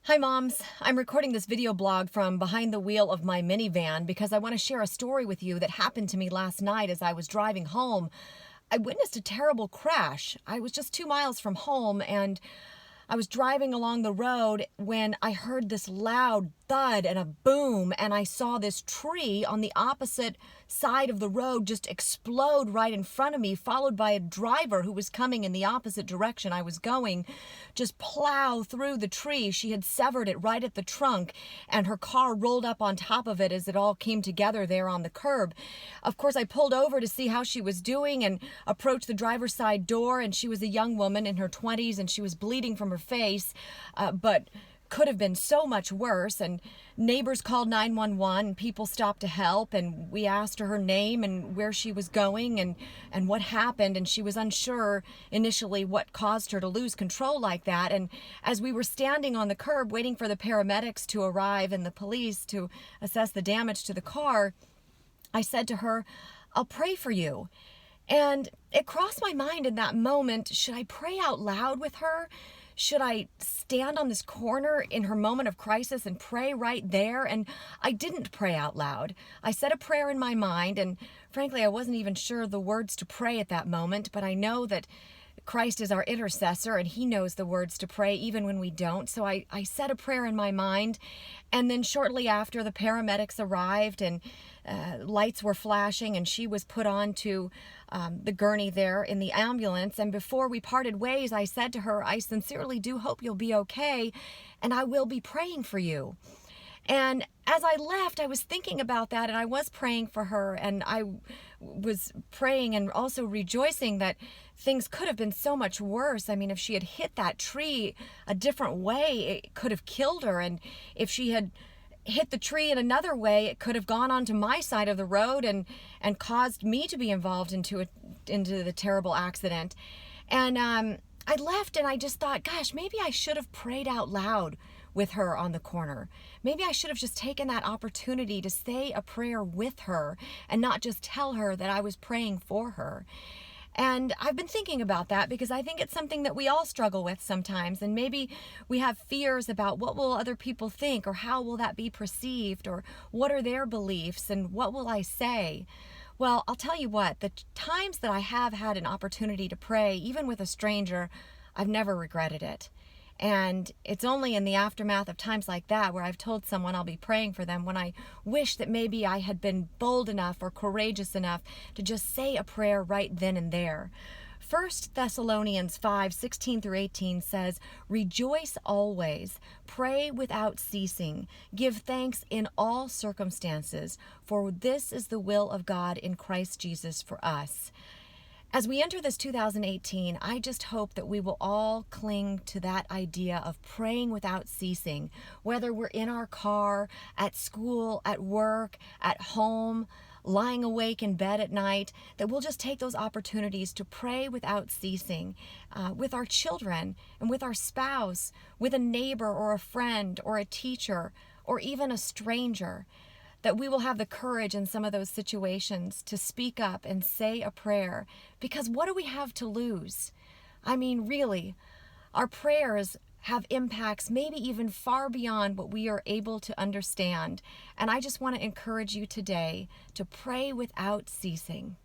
Hi moms, I'm recording this video blog from behind the wheel of my minivan because I want to share a story with you that happened to me last night as I was driving home. I witnessed a terrible crash. I was just 2 miles from home and I was driving along the road when I heard this loud thud and a boom, and I saw this tree on the opposite side of the road just explode right in front of me, followed by a driver who was coming in the opposite direction I was going, just plow through the tree. She had severed it right at the trunk, and her car rolled up on top of it as it all came together there on the curb. Of course, I pulled over to see how she was doing and approached the driver's side door, and she was a young woman in her 20s, and she was bleeding from her face, but could have been so much worse. And neighbors called 911 and people stopped to help, and we asked her name and where she was going and what happened, and she was unsure initially what caused her to lose control like that. And as we were standing on the curb waiting for the paramedics to arrive and the police to assess the damage to the car, I said to her, "I'll pray for you." And it crossed my mind in that moment, should I pray out loud with her? Should I stand on this corner in her moment of crisis and pray right there? And I didn't pray out loud. I said a prayer in my mind, and frankly, I wasn't even sure the words to pray at that moment, but I know that Christ is our intercessor and he knows the words to pray even when we don't. So I said a prayer in my mind, and then shortly after the paramedics arrived and lights were flashing and she was put onto the gurney there in the ambulance. And before we parted ways, I said to her, "I sincerely do hope you'll be okay, and I will be praying for you." And as I left, I was thinking about that, and I was praying for her, and I was praying and also rejoicing that things could have been so much worse. I mean, if she had hit that tree a different way, it could have killed her. And if she had hit the tree in another way, it could have gone onto my side of the road and caused me to be involved into the terrible accident. And I left and I just thought, gosh, maybe I should have prayed out loud with her on the corner. Maybe I should have just taken that opportunity to say a prayer with her and not just tell her that I was praying for her. And I've been thinking about that because I think it's something that we all struggle with sometimes. And maybe we have fears about what will other people think, or how will that be perceived, or what are their beliefs and what will I say? Well, I'll tell you what, the times that I have had an opportunity to pray, even with a stranger, I've never regretted it. And it's only in the aftermath of times like that where I've told someone I'll be praying for them when I wish that maybe I had been bold enough or courageous enough to just say a prayer right then and there. 1 Thessalonians 5:16-18 says, "Rejoice always, pray without ceasing, give thanks in all circumstances, for this is the will of God in Christ Jesus for us." As we enter this 2018, I just hope that we will all cling to that idea of praying without ceasing, whether we're in our car, at school, at work, at home, lying awake in bed at night, that we'll just take those opportunities to pray without ceasing with our children and with our spouse, with a neighbor or a friend or a teacher or even a stranger. That we will have the courage in some of those situations to speak up and say a prayer, because what do we have to lose? I mean, really, our prayers have impacts maybe even far beyond what we are able to understand. And I just want to encourage you today to pray without ceasing.